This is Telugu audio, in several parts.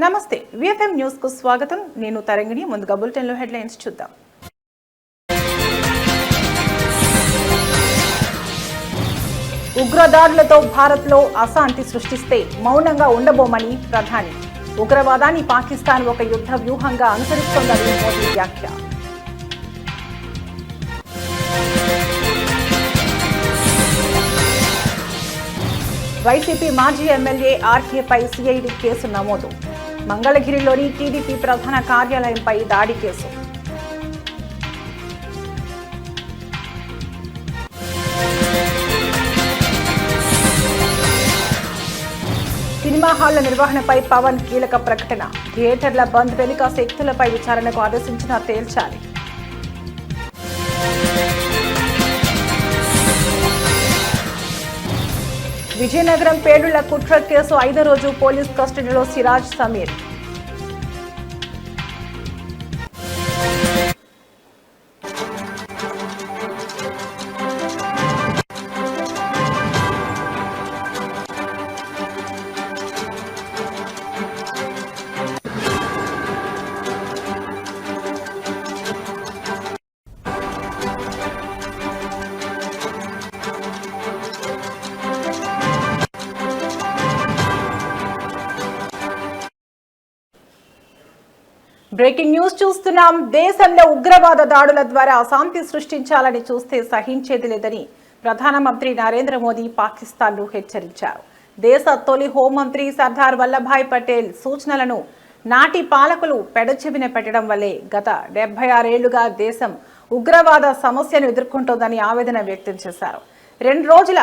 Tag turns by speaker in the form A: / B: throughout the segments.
A: నమస్తే విఎఫ్ఎం న్యూస్ కు స్వాగతం. నేను తరంగిణి. ముందుగా బులెటిన్ లో హెడ్లైన్స్ చూద్దాం. ఉగ్రదాడులతో భారత్ లో అశాంతి సృష్టిస్తే మౌనంగా ఉండబోమని ప్రధాని. ఉగ్రవాదాన్ని పాకిస్తాన్ ఒక యుద్ధ వ్యూహంగా అనుసరిస్తోందని మోదీ వ్యాఖ్య. వైసీపీ మాజీ ఎమ్మెల్యే ఆర్కేపై సిఐడి కేసు నమోదు. మంగళగిరిలోని టీడీపీ ప్రధాన కార్యాలయంపై దాడి కేసు. సినిమా హాళ్ల నిర్వహణపై పవన్ కీలక ప్రకటన. థియేటర్ల బంద్ వెనుక శక్తులపై విచారణకు ఆదేశించినా తేల్చాలి. విజయనగరం పేలుళ్ల కుట్ర కేసు 5వ రోజు పోలీస్ కస్టడీలో సిరాజ్ సమీర్. బ్రేకింగ్ న్యూస్ చూస్తున్నాం. దేశంలో ఉగ్రవాద దాడుల ద్వారా అశాంతి సృష్టించాలని చూస్తే సహించేది లేదని ప్రధానమంత్రి నరేంద్ర మోదీ పాకిస్తాన్ను హెచ్చరించారు. దేశ తొలి హోంమంత్రి సర్దార్ వల్లభాయ్ పటేల్ సూచనలను నాటి పాలకులు పెడచెవిన పెట్టడం వల్లే గత 76 ఏళ్లుగా దేశం ఉగ్రవాద సమస్యను ఎదుర్కొంటోందని ఆవేదన వ్యక్తం చేశారు. 2 రోజుల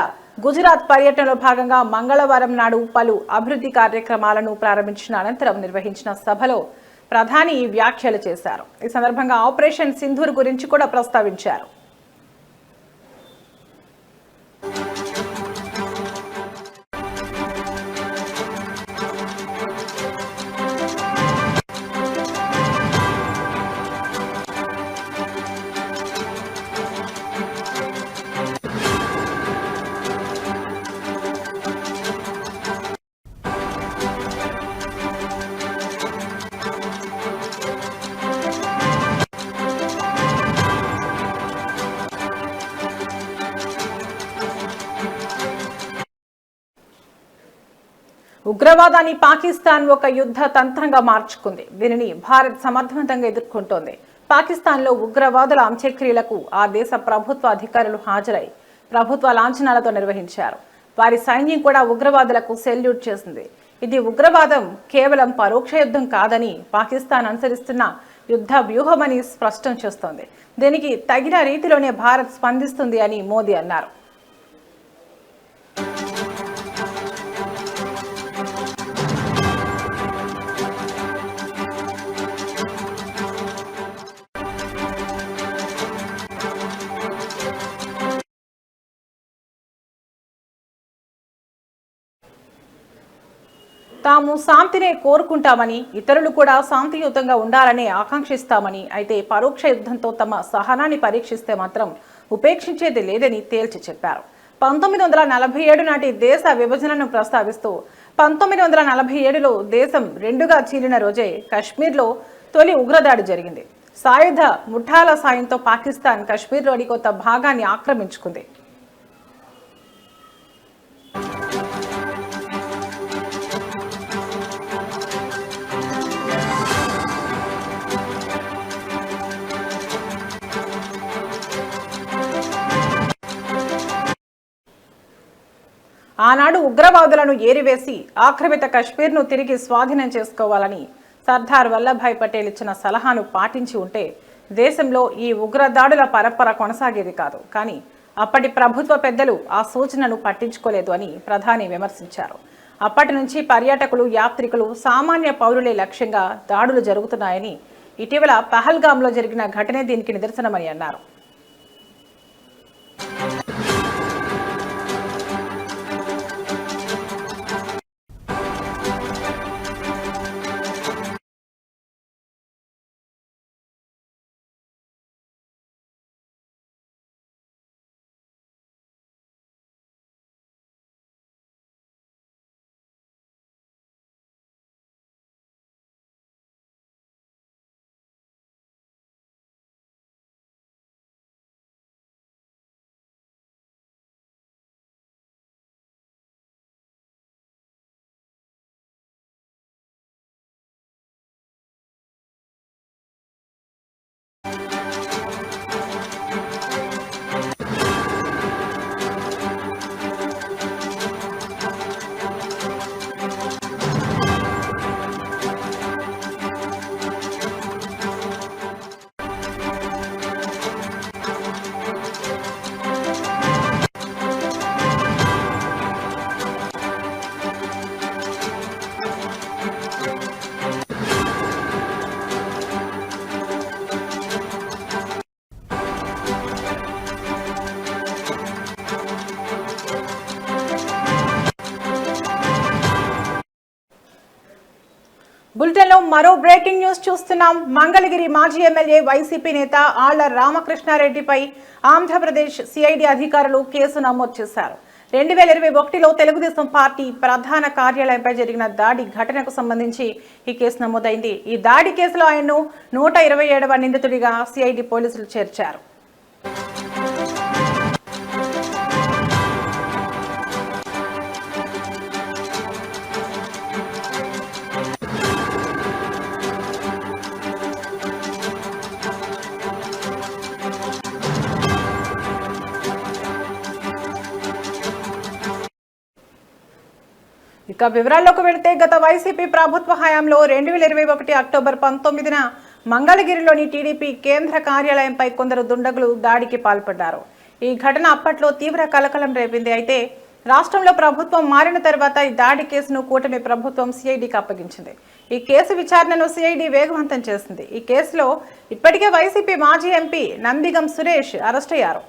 A: గుజరాత్ పర్యటనలో భాగంగా మంగళవారం నాడు పలు అభివృద్ధి కార్యక్రమాలను ప్రారంభించిన అనంతరం నిర్వహించిన సభలో ప్రధాని ఈ వ్యాఖ్యలు చేశారు. ఈ సందర్భంగా ఆపరేషన్ సింధూర్ గురించి కూడా ప్రస్తావించారు. ఉగ్రవాదాన్ని పాకిస్తాన్ ఒక యుద్ధ తంత్రంగా మార్చుకుంది. దీనిని భారత్ సమర్థవంతంగా ఎదుర్కొంటోంది. పాకిస్తాన్లో ఉగ్రవాదుల అంత్యక్రియలకు ఆ దేశ ప్రభుత్వ అధికారులు హాజరై ప్రభుత్వ లాంఛనాలతో నిర్వహించారు. వారి సైన్యం కూడా ఉగ్రవాదులకు సెల్యూట్ చేసింది. ఇది ఉగ్రవాదం కేవలం పరోక్ష యుద్ధం కాదని, పాకిస్తాన్ అనుసరిస్తున్న యుద్ధ వ్యూహమని స్పష్టం చేస్తోంది. దీనికి తగిన రీతిలోనే భారత్ స్పందిస్తుంది అని మోదీ అన్నారు. తాము శాంతినే కోరుకుంటామని, ఇతరులు కూడా శాంతియుతంగా ఉండాలని ఆకాంక్షిస్తామని, అయితే పరోక్ష యుద్ధంతో తమ సహనాన్ని పరీక్షిస్తే మాత్రం ఉపేక్షించేది లేదని తేల్చి చెప్పారు. 1947 నాటి దేశ విభజనను ప్రస్తావిస్తూ 1947లో దేశం రెండుగా చీలిన రోజే కశ్మీర్లో తొలి ఉగ్రదాడి జరిగింది. సాయుధ ముఠాల సాయంతో పాకిస్తాన్ కశ్మీర్లోని కొంత భాగాన్ని ఆక్రమించుకుంది. ఆనాడు ఉగ్రవాదులను ఏరివేసి ఆక్రమిత కశ్మీర్ను తిరిగి స్వాధీనం చేసుకోవాలని సర్దార్ వల్లభాయ్ పటేల్ ఇచ్చిన సలహాను పాటించి ఉంటే దేశంలో ఈ ఉగ్రదాడుల పరంపర కొనసాగేది కాదు. కానీ అప్పటి ప్రభుత్వ పెద్దలు ఆ సూచనను పట్టించుకోలేదు అని ప్రధాని విమర్శించారు. అప్పటి నుంచి పర్యాటకులు, యాత్రికులు, సామాన్య పౌరులే లక్ష్యంగా దాడులు జరుగుతున్నాయని, ఇటీవల పహల్గామ్లో జరిగిన ఘటనే దీనికి నిదర్శనమని అన్నారు. బులెటిన్లో మరో బ్రేకింగ్ న్యూస్ చూస్తున్నాం. మంగళగిరి మాజీ ఎమ్మెల్యే వైసీపీ నేత ఆళ్ల రామకృష్ణారెడ్డిపై ఆంధ్రప్రదేశ్ సిఐడి అధికారులు కేసు నమోదు చేశారు. 2021లో తెలుగుదేశం పార్టీ ప్రధాన కార్యాలయంపై జరిగిన దాడి ఘటనకు సంబంధించి ఈ కేసు నమోదైంది. ఈ దాడి కేసులో ఆయన్ను 127వ నిందితుడిగా సిఐడి పోలీసులు చేర్చారు. ఇక వివరాల్లోకి వెళితే గత వైసీపీ ప్రభుత్వ హయాంలో 2021 అక్టోబర్ 19న మంగళగిరిలోని టీడీపీ కేంద్ర కార్యాలయంపై కొందరు దుండగులు దాడికి పాల్పడ్డారు. ఈ ఘటన అప్పట్లో తీవ్ర కలకలం రేపింది. అయితే రాష్ట్రంలో ప్రభుత్వం మారిన తర్వాత ఈ దాడి కేసును కూటమి ప్రభుత్వం సిఐడికి అప్పగించింది. ఈ కేసు విచారణను సిఐడి వేగవంతం చేసింది. ఈ కేసులో ఇప్పటికే వైసీపీ మాజీ ఎంపీ నందిగం సురేష్ అరెస్ట్ అయ్యారు.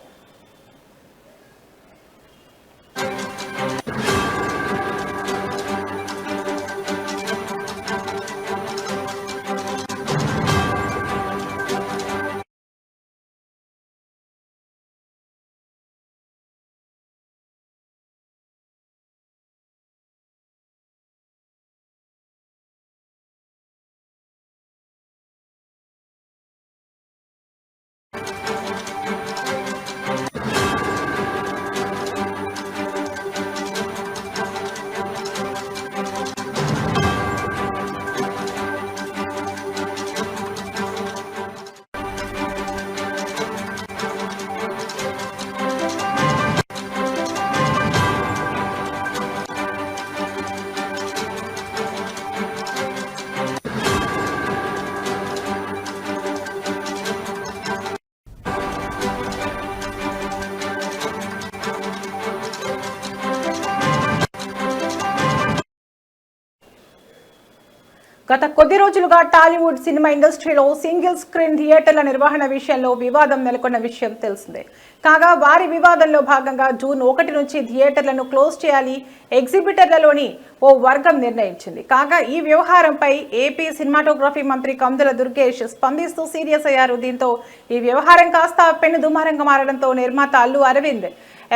A: గత కొద్ది రోజులుగా టాలీవుడ్ సినిమా ఇండస్ట్రీలో సింగిల్ స్క్రీన్ థియేటర్ల నిర్వహణ విషయంలో వివాదం నెలకొన్న విషయం తెలిసిందే. కాగా వారి వివాదంలో భాగంగా జూన్ 1 నుంచి థియేటర్లను క్లోజ్ చేయాలి ఎగ్జిబిటర్లలోని ఓ వర్గం నిర్ణయించింది. కాగా ఈ వ్యవహారంపై ఏపీ సినిమాటోగ్రఫీ మంత్రి కందుల దుర్గేష్ స్పందిస్తూ సీరియస్ అయ్యారు. దీంతో ఈ వ్యవహారం కాస్త పెను దుమారంగా మారడంతో నిర్మాత అల్లు అరవింద్,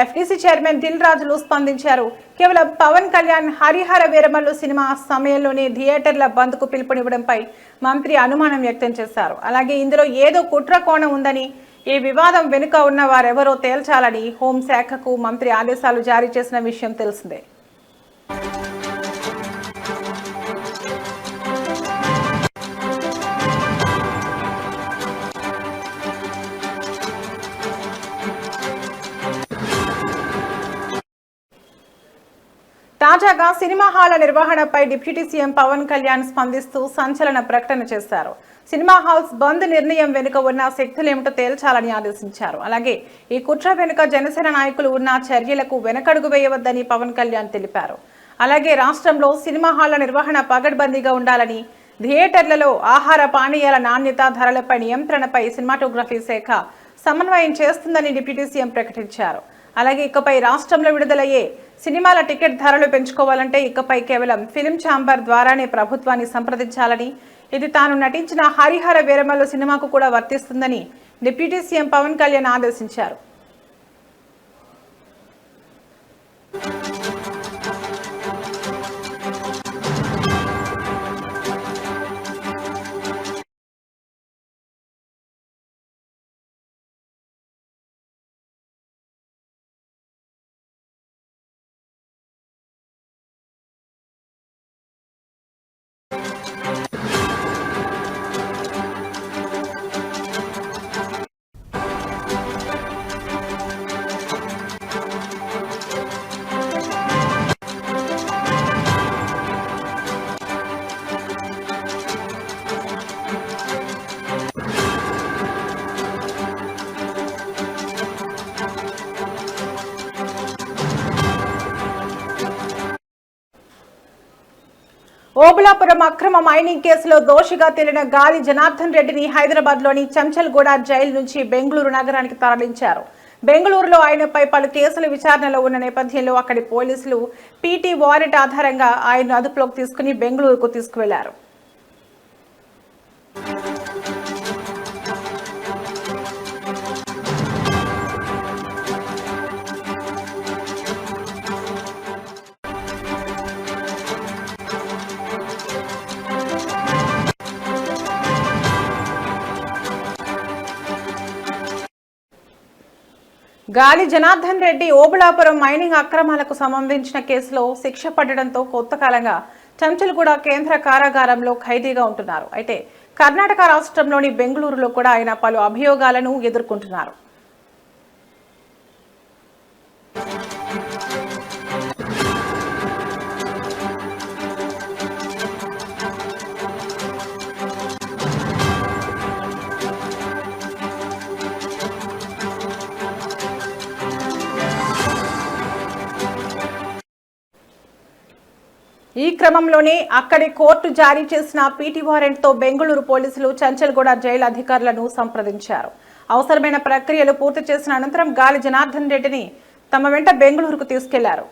A: ఎఫ్డీసీ చైర్మన్ దిల్ రాజులు స్పందించారు. కేవలం పవన్ కళ్యాణ్ హరిహర వీరమల్లు సినిమా సమయంలోనే థియేటర్ల బంద్కు పిలుపునివ్వడంపై మంత్రి అనుమానం వ్యక్తం చేశారు. అలాగే ఇందులో ఏదో కుట్ర కోణం ఉందని, ఈ వివాదం వెనుక ఉన్న వారెవరో తేల్చాలని హోంశాఖకు మంత్రి ఆదేశాలు జారీ చేసిన విషయం తెలిసిందే. తాజాగా సినిమా హాళ్ల నిర్వహణపై డిప్యూటీ సీఎం పవన్ కళ్యాణ్ స్పందిస్తూ సంచలన ప్రకటన చేశారు. సినిమా హాల్స్ బంద్ నిర్ణయం వెనుక ఉన్న శక్తులేమిటో తేల్చాలని ఆదేశించారు. అలాగే ఈ కుట్ర వెనుక జనసేన నాయకులు ఉన్న చర్యలకు వెనకడుగు వేయవద్దని పవన్ కళ్యాణ్ తెలిపారు. అలాగే రాష్ట్రంలో సినిమా హాళ్ల నిర్వహణ పగడ్బందీగా ఉండాలని, థియేటర్లలో ఆహార పానీయాల నాణ్యత, ధరలపై నియంత్రణపై సినిమాటోగ్రఫీ శాఖ సమన్వయం చేస్తుందని డిప్యూటీ సీఎం ప్రకటించారు. అలాగే ఇకపై రాష్ట్రంలో విడుదలయ్యే సినిమాల టికెట్ ధరలు పెంచుకోవాలంటే ఇకపై కేవలం ఫిల్మ్ ఛాంబర్ ద్వారానే ప్రభుత్వాన్ని సంప్రదించాలని, ఇది తాను నటించిన హరిహర వీరమల్లు సినిమాకు కూడా వర్తిస్తుందని డిప్యూటీ సీఎం పవన్ కళ్యాణ్ ఆదేశించారు. ఓబులాపురం అక్రమ మైనింగ్ కేసులో దోషిగా తేలిన గాలి జనార్దన్ రెడ్డిని హైదరాబాద్లోని చంచల్గూడ జైలు నుంచి బెంగళూరు నగరానికి తరలించారు. బెంగళూరులో ఆయనపై పలు కేసుల విచారణలో ఉన్న నేపథ్యంలో అక్కడి పోలీసులు పీటీ వారెంట్ ఆధారంగా ఆయన్ను అదుపులోకి తీసుకుని బెంగళూరుకు తీసుకువెళ్లారు. గాలి జనార్దన్ రెడ్డి ఓబుళాపురం మైనింగ్ అక్రమాలకు సంబంధించిన కేసులో శిక్ష పడడంతో కొంతకాలంగా చంచల్గూడ కేంద్ర కారాగారంలో ఖైదీగా ఉంటున్నారు. అయితే కర్ణాటక రాష్ట్రంలోని బెంగళూరులో కూడా ఆయన పలు అభియోగాలను ఎదుర్కొంటున్నారు. ఈ క్రమంలోనే అక్కడి కోర్టు జారీ చేసిన పీటీ వారెంట్తో బెంగళూరు పోలీసులు చంచల్గూడ జైలు అధికారులను సంప్రదించారు. అవసరమైన ప్రక్రియలు పూర్తి చేసిన అనంతరం గాలి జనార్దన్ రెడ్డిని తమ వెంట బెంగళూరుకు తీసుకెళ్లారు.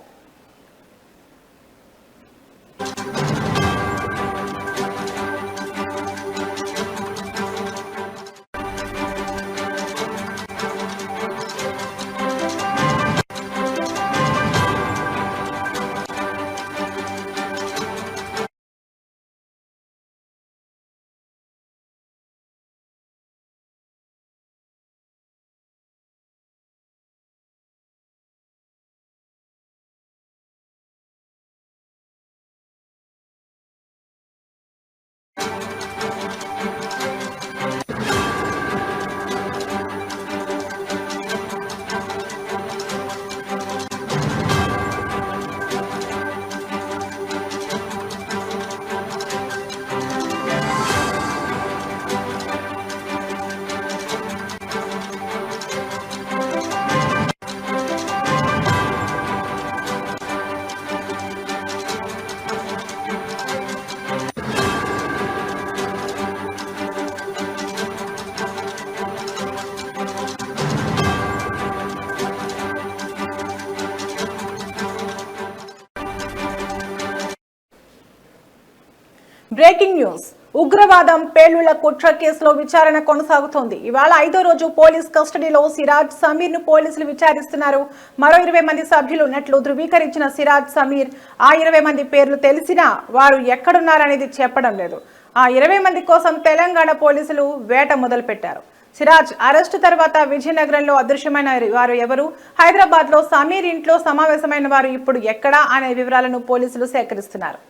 A: Breaking news. ఉగ్రవాదం పేలుళ్ల కుట్ర కేసులో విచారణ కొనసాగుతోంది. ఇవాళ 5వ రోజు పోలీస్ కస్టడీలో సిరాజ్ సమీర్ ను పోలీసులు విచారిస్తున్నారు. మరో 20 మంది సభ్యులు ఉన్నట్లు ధృవీకరించిన సిరాజ్ సమీర్ ఆ 20 మంది పేర్లు తెలిసినా వారు ఎక్కడున్నారనేది చెప్పడం లేదు. ఆ 20 మంది కోసం తెలంగాణ పోలీసులు వేట మొదలుపెట్టారు. సిరాజ్ అరెస్టు తర్వాత విజయనగరంలో అదృశ్యమైన వారు ఎవరు, హైదరాబాద్ లో సమీర్ ఇంట్లో సమావేశమైన వారు ఇప్పుడు ఎక్కడా అనే వివరాలను పోలీసులు సేకరిస్తున్నారు.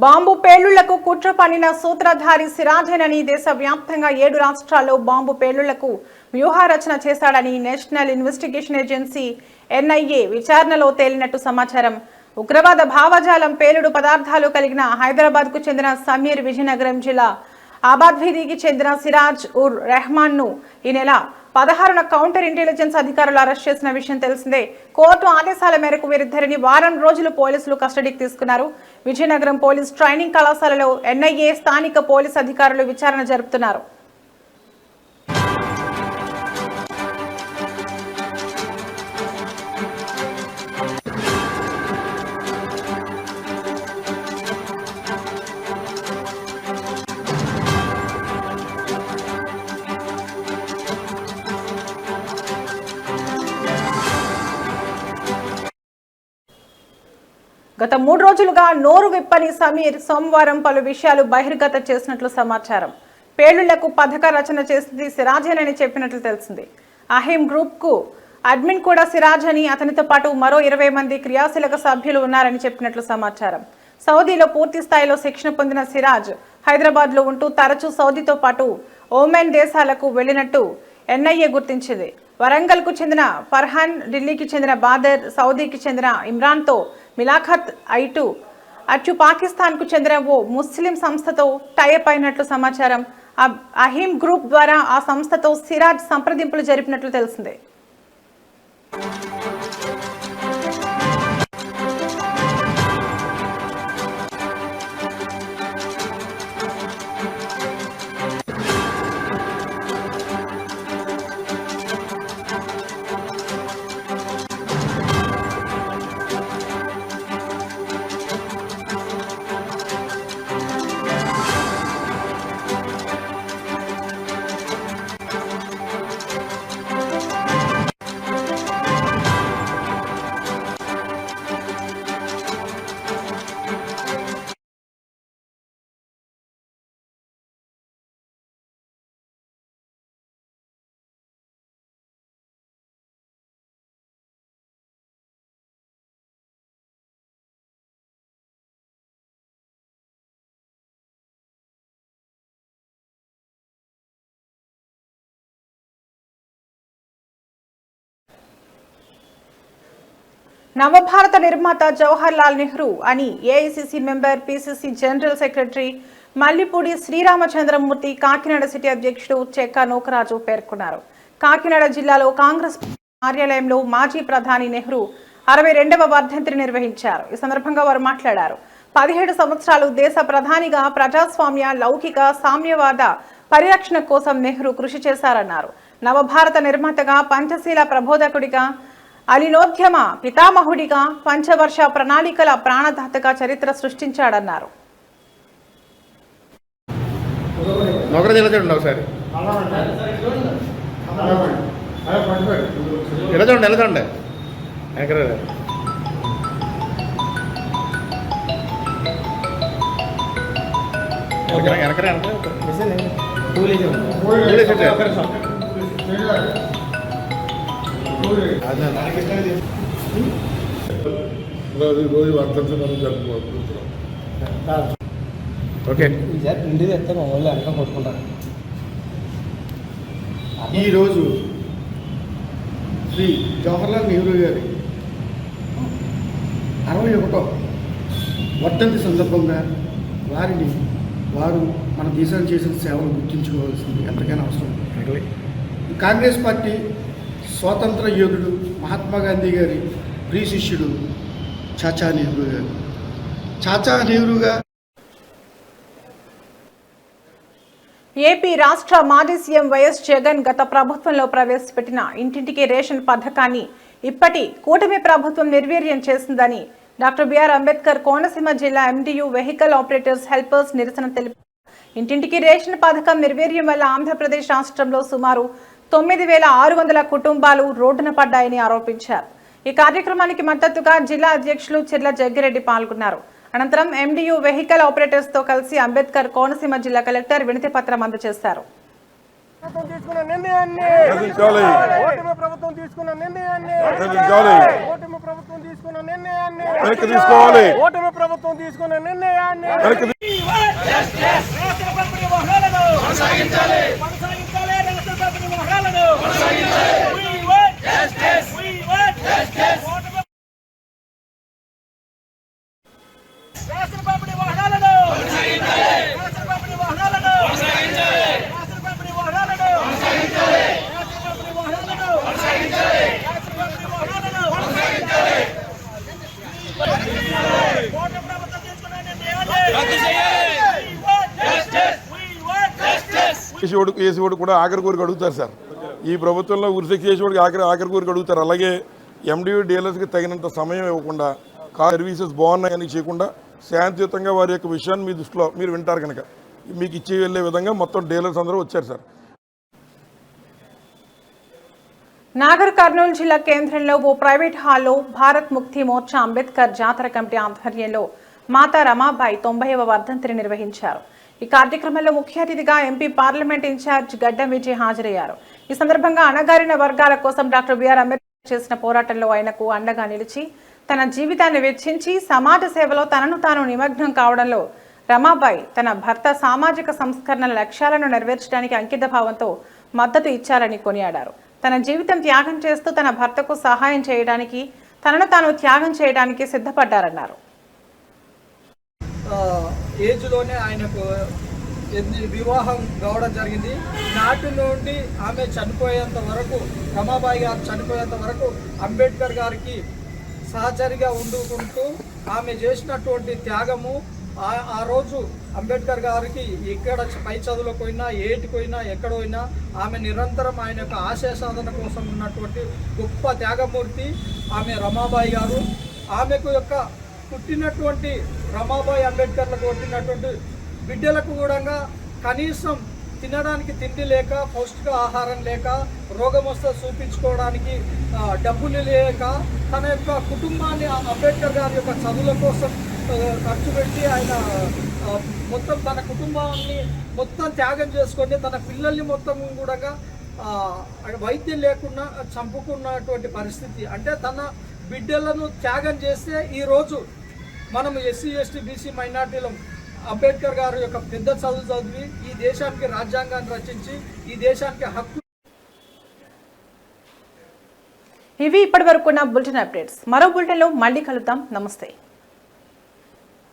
A: బాంబు పేలుళ్లకు కుట్ర పన్నిన సూత్రధారి సిరాజేనని దేశవ్యాప్తంగా 7 రాష్ట్రాల్లో బాంబు పేలుళ్లకు వ్యూహరచన చేశాడని నేషనల్ ఇన్వెస్టిగేషన్ ఏజెన్సీ NIA విచారణలో తేలినట్టు సమాచారం. ఉగ్రవాద భావజాలం పేలుడు పదార్థాలు కలిగిన హైదరాబాద్ కు చెందిన సమీర్, విజయనగరం జిల్లా ఆబాద్వీదికి చెందిన సిరాజ్ ఉర్ రెహమాన్ ను ఈ నెల 16న కౌంటర్ ఇంటెలిజెన్స్ అధికారులు అరెస్ట్ చేసిన విషయం తెలిసిందే. కోర్టు ఆదేశాల మేరకు వీరిద్దరిని వారం రోజులు పోలీసులు కస్టడీకి తీసుకున్నారు. విజయనగరం పోలీస్ ట్రైనింగ్ కళాశాలలో NIA స్థానిక పోలీస్ అధికారులు విచారణ జరుపుతున్నారు. గత 3 రోజులుగా నోరు విప్పని సమీర్ సోమవారం పలు విషయాలు బహిర్గతం చేసినట్లు సమాచారం. పేలుళ్లకు పథక రచన చేసింది సిరాజేనని చెప్పినట్లు తెలిసింది. అహీం గ్రూప్ కు అడ్మిన్ కూడా సిరాజ్ అని, అతనితో పాటు మరో 20 మంది క్రియాశీలక సభ్యులు ఉన్నారని చెప్పినట్లు సమాచారం. సౌదీలో పూర్తి స్థాయిలో శిక్షణ పొందిన సిరాజ్ హైదరాబాద్ లో ఉంటూ తరచూ సౌదీతో పాటు ఓమెన్ దేశాలకు వెళ్లినట్టు NIA గుర్తించింది. వరంగల్ కు చెందిన ఫర్హాన్, ఢిల్లీకి చెందిన బాదర్, సౌదీకి చెందిన ఇమ్రాన్ తో మిలాఖత్ అటు పాకిస్తాన్ కు చెందిన ఓ ముస్లిం సంస్థతో టైఅప్ అయినట్లు సమాచారం. అహీం గ్రూప్ ద్వారా ఆ సంస్థతో సిరాజ్ సంప్రదింపులు జరిపినట్లు తెలిసిందే. నవభారత నిర్మాత జవహర్ లాల్ నెహ్రూ అని AICC member, PCC general secretary Mallipudi Sriramachandramurthy, Kakinada city అధ్యక్షుడు చెక్క నూకరాజు పేర్కొన్నారు. కాకినాడ జిల్లాలో కాంగ్రెస్ కార్యాలయంలో మాజీ ప్రధాని నెహ్రూ 62వ వర్ధంతిని నిర్వహించారు. ఈ సందర్భంగా వారు మాట్లాడారు. 17 సంవత్సరాలు దేశ ప్రధానిగా ప్రజాస్వామ్య, లౌకిక, సామ్యవాద పరిరక్షణ కోసం నెహ్రూ కృషి చేశారన్నారు. నవభారత నిర్మాతగా, పంచశీల ప్రబోధకుడిగా, అలీనోద్యమ పితామహుడిగా, పంచవర్ష ప్రణాళికల ప్రాణదాతగా చరిత్ర సృష్టించాడన్నారు.
B: రోజు వర్తంతి మనం జరుపుకుంటున్నాం. ఈరోజు శ్రీ జవహర్లాల్ నెహ్రూ గారి 61వ వర్ధంతి సందర్భంగా వారు మన దేశానికి చేసిన సేవలు గుర్తించుకోవాల్సింది ఎంతకైనా అవసరం. కాంగ్రెస్ పార్టీ స్వాతంత్ర యోధుడు మహాత్మా గాంధీ గారి ప్రియ శిష్యుడు చాచా నెహ్రూగా
A: ఏపీ రాష్ట్ర మాజీ సీఎం వైఎస్ జగన్ గత ప్రభుత్వంలో ప్రవేశపెట్టిన ఇంటింటికి రేషన్ పథకాన్ని ఇప్పటి కూటమి ప్రభుత్వం నిర్వీర్యం చేసిందని డాక్టర్ బిఆర్ అంబేద్కర్ కోనసీమ జిల్లా ఎండియు వెహికల్ ఆపరేటర్స్ హెల్పర్స్ నిరసన తెలిపారు. ఇంటింటికి రేషన్ పథకం నిర్వీర్యం వల్ల ఆంధ్రప్రదేశ్ రాష్ట్రంలో సుమారు 9,600 కుటుంబాలు రోడ్డున పడ్డాయని ఆరోపించారు. ఈ కార్యక్రమానికి మద్దతుగా జిల్లా అధ్యక్షులు చిర్ల జగ్గిరెడ్డి పాల్గొన్నారు. అనంతరం ఎండియు వెహికల్ ఆపరేటర్స్ తో కలిసి అంబేద్కర్ కోనసీమ జిల్లా కలెక్టర్ వినతి పత్రం అందజేశారు.
B: చేసేవాడు కూడా ఆఖరి కోరిక అడుగుతారు సార్. ఈ ప్రభుత్వంలో ఉరిశిక్ష చేసేవాడికి ఆఖరి కోరిక అడుగుతారు. అలాగే ఎండియూ డీలర్స్కి తగినంత సమయం ఇవ్వకుండా, సర్వీసెస్ బాగున్నాయని చేయకుండా శాంతియుతంగా వారి యొక్క విషయాన్ని మీ దృష్టిలో మీరు వింటారు కనుక మీకు ఇచ్చి వెళ్ళే విధంగా మొత్తం డీలర్స్ అందరూ వచ్చారు సార్.
A: నాగర్ కర్నూలు జిల్లా కేంద్రంలో ఓ ప్రైవేట్ హాల్లో భారత్ ముక్తి మోర్చా అంబేద్కర్ జాతర కమిటీ ఆధ్వర్యంలో మాతా రమాబాయి 90వ వర్ధంతిని నిర్వహించారు. ఈ కార్యక్రమంలో ముఖ్య అతిథిగా ఎంపీ పార్లమెంట్ ఇన్ఛార్జ్ గడ్డం విజయ్ హాజరయ్యారు. ఈ సందర్భంగా అణగారిన వర్గాల కోసం డాక్టర్ బిఆర్ అంబేద్కర్ చేసిన పోరాటంలో ఆయనకు అండగా నిలిచి తన జీవితాన్ని వెచ్చించి సమాజ సేవలో తనను తాను నిమగ్నం కావడంలో రమాబాయి తన భర్త సామాజిక సంస్కరణల లక్ష్యాలను నెరవేర్చడానికి అంకిత భావంతో మద్దతు ఇచ్చారని కొనియాడారు. తన జీవితం త్యాగం చేస్తూ తన భర్తకు సహాయం చేయడానికి, తనను తాను త్యాగం చేయడానికి సిద్ధపడ్డారన్నారు.
C: ఏజ్లోనే ఆయనకు వివాహం కావడం జరిగింది. నాటి నుండి ఆమె చనిపోయేంత వరకు, రమాబాయి గారు చనిపోయేంత వరకు అంబేద్కర్ గారికి సహచరిగా ఉండుకుంటూ ఆమె చేసినటువంటి త్యాగము, ఆ రోజు అంబేద్కర్ గారికి ఎక్కడ పై చదువులకు పోయినా, ఏటికి పోయినా, ఎక్కడ పోయినా ఆమె నిరంతరం ఆయన యొక్క ఆశయ సాధన కోసం ఉన్నటువంటి గొప్ప త్యాగమూర్తి ఆమె రమాబాయి గారు. ఆమెకు యొక్క పుట్టినటువంటి రమాబాయి అంబేద్కర్లకు పుట్టినటువంటి బిడ్డలకు కూడా కనీసం తినడానికి తిండి లేక, పౌష్టిక ఆహారం లేక, రోగం వస్తే చూపించుకోవడానికి డబ్బులు లేక తన యొక్క కుటుంబాన్ని అంబేద్కర్ గారి యొక్క చదువుల కోసం ఖర్చు పెట్టి ఆయన మొత్తం తన కుటుంబాన్ని మొత్తం త్యాగం చేసుకొని తన పిల్లల్ని మొత్తం కూడా వైద్యం లేకుండా చంపుకున్నటువంటి పరిస్థితి. అంటే తన బిడ్డలను త్యాగం చేస్తే ఈరోజు మనం ఎస్సీ, ఎస్టీ, బీసీ మైనార్టీలు అంబేద్కర్ గారి యొక్క పెద్ద చదువు చదివి ఈ దేశానికి రాజ్యాంగాన్ని రచించి ఈ దేశానికి హక్కు.
A: ఇవి ఇప్పటివరకున్న బులెటిన్ అప్డేట్స్. మరో బులెటిన్లో మళ్ళీ కలుద్దాం. నమస్తే.